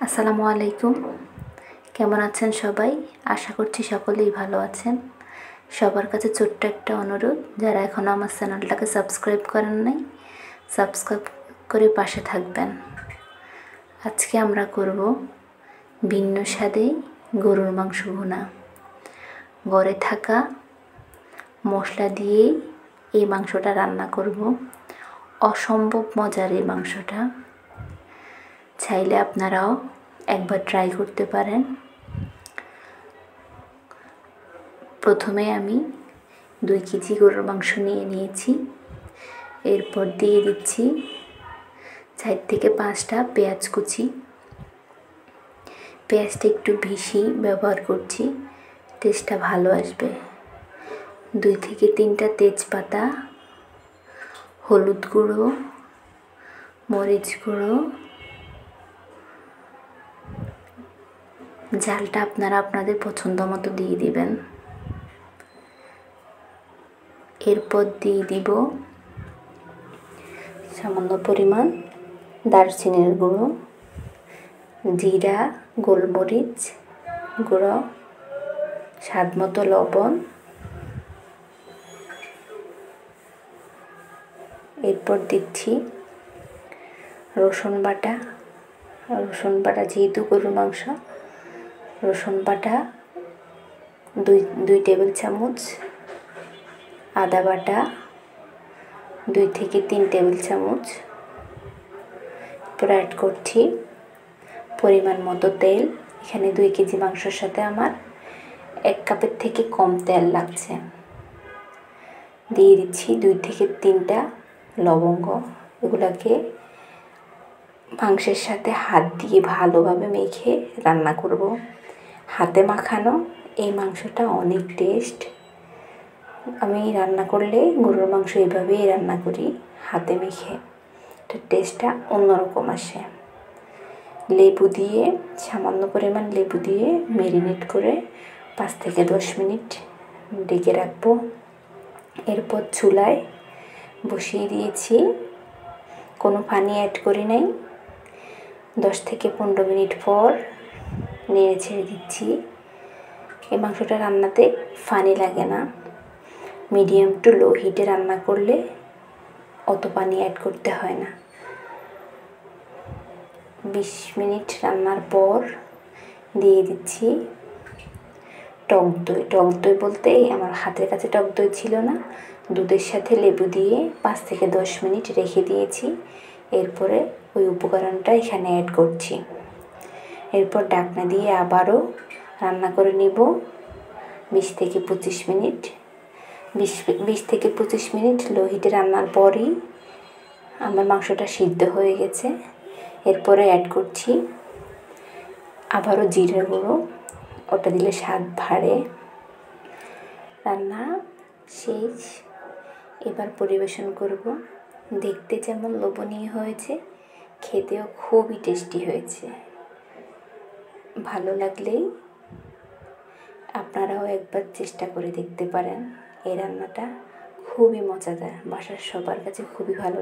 আসসালামু আলাইকুম। কেমন আছেন সবাই? আশা করছি সকলেই ভালো আছেন। সবার কাছে ছোট্ট একটা অনুরোধ, যারা এখনও আমার চ্যানেলটাকে সাবস্ক্রাইব করেন নাই, সাবস্ক্রাইব করে পাশে থাকবেন। আজকে আমরা করব ভিন্ন স্বাদে গরুর মাংস ভুনা। ঘরে থাকা মশলা দিয়েই এই মাংসটা রান্না করব। অসম্ভব মজার এই মাংসটা। চাইলে আপনারাও একবার ট্রাই করতে পারেন। প্রথমে আমি 2 কেজি গরুর মাংস নিয়েছি। এরপর দিয়ে দিচ্ছি 4 থেকে 5টা পেঁয়াজ কুচি। পেঁয়াজটা একটু বেশি ব্যবহার করছি, টেস্টটা ভালো আসবে। 2 থেকে 3টা তেজপাতা, হলুদ গুঁড়ো, মরিচ গুঁড়ো, ঝালটা আপনারা আপনাদের পছন্দ মতো দিয়ে দিবেন। এরপর দিয়ে দিব সামান্য পরিমাণ দারচিনির গুঁড়ো, জিরা, গোলমরিচ গুঁড়ো, স্বাদ মতো লবণ। এরপর দিচ্ছি রসুন বাটা। যেহেতু গরুর মাংস, রসুন বাটা 2 টেবিল চামচ, আদা বাটা 2 থেকে 3 টেবিল চামচ। এরপর অ্যাড করছি পরিমাণ মতো তেল। এখানে 2 কেজি মাংসের সাথে আমার 1 কাপের থেকে কম তেল লাগছে। দিয়ে দিচ্ছি 2 থেকে 3টা লবঙ্গ। এগুলাকে মাংসের সাথে হাত দিয়ে ভালোভাবে মেখে রান্না করব। হাতে মাখানো এই মাংসটা অনেক টেস্ট। আমি রান্না করলে গরুর মাংস এভাবেই রান্না করি, হাতে মেখে। এটার টেস্টটা অন্যরকম আসে। সামান্য পরিমাণ লেবু দিয়ে ম্যারিনেট করে 5 থেকে 10 মিনিট ঢেকে রাখবো। এরপর চুলায় বসিয়ে দিয়েছি, কোনো পানি অ্যাড করি নাই। 10 থেকে 15 মিনিট পর নেড়ে ছেড়ে দিচ্ছি। এই মাংসটা রান্নাতে পানি লাগে না। মিডিয়াম টু লো হিটে রান্না করলে অত পানি অ্যাড করতে হয় না। 20 মিনিট রান্নার পর দিয়ে দিচ্ছি টক দই। টক দই বলতে আমার হাতের কাছে টক দই ছিল না, দুধের সাথে লেবু দিয়ে 5 থেকে 10 মিনিট রেখে দিয়েছি। এরপরে ওই উপকরণটা এখানে অ্যাড করছি। এরপর ঢাকনা দিয়ে আবারও রান্না করে নিব 20 থেকে 25 মিনিট। 20 থেকে 25 মিনিট লো হিটে রান্নার পরই আমার মাংসটা সিদ্ধ হয়ে গেছে। এরপরে অ্যাড করছি আবারও জিরার গুঁড়ো, ওটা দিলে স্বাদ বাড়ে। রান্না শেষ। এবার পরিবেশন করব। দেখতে যেমন লোভনীয় হয়েছে, খেতেও খুবই টেস্টি হয়েছে। ভালো লাগলেই আপনারাও একবার চেষ্টা করে দেখতে পারেন। এই রান্নাটা খুবই মজাদার, বাসার সবার কাছে খুবই ভালো।